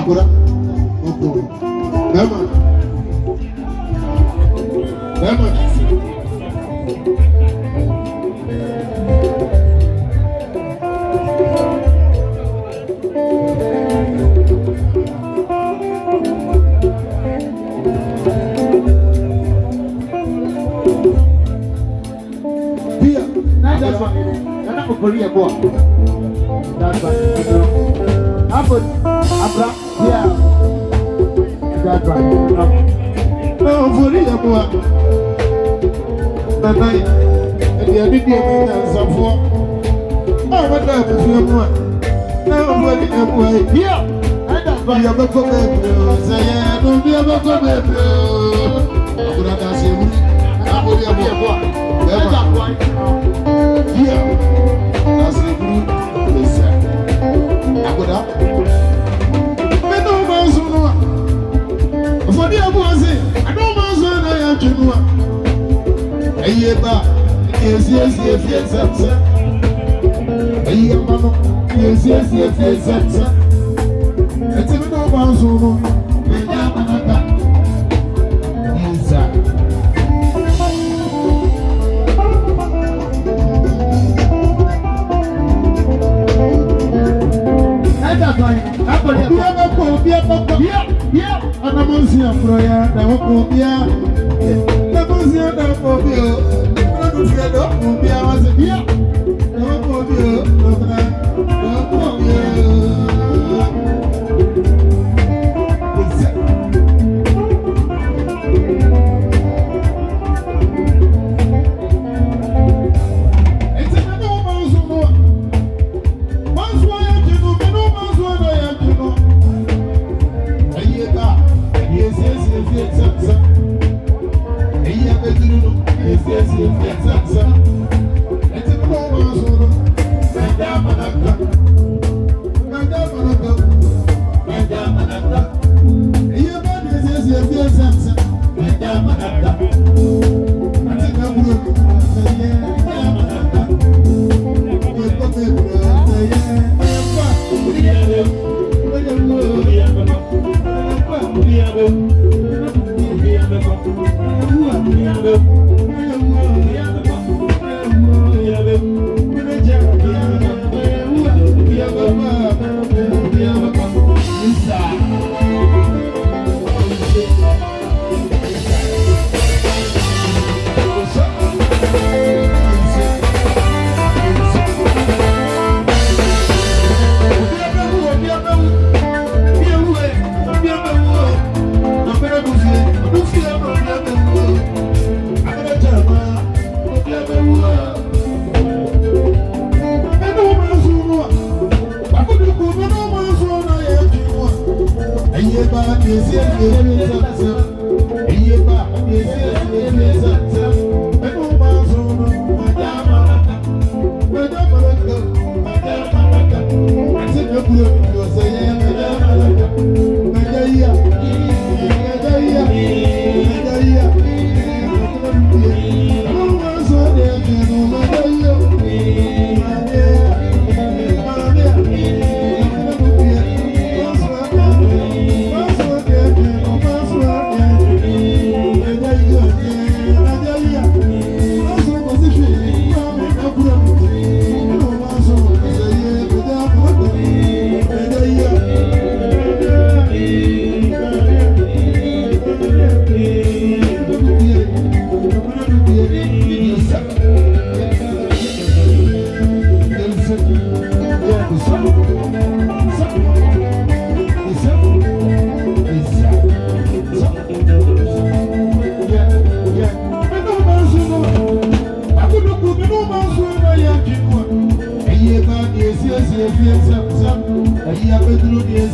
Agora, Bema. Pia, that's one. That's a Korea boy. That's one. Apple, Abra, yeah. That's right. No, Korea boy. Nanai, and the other day, and some for. Oh, what that was your one. Now, what did you boy? Here, I don't buy a book of it. Say, don't be a book of it. I would have said, I would have been a boy. Here, that's a group. Listen, I would have. I don't know so much. For the other one, I don't know so much. I am to know. Ayeba, yes, Ayeba, yes, it's a no man's room. Yes,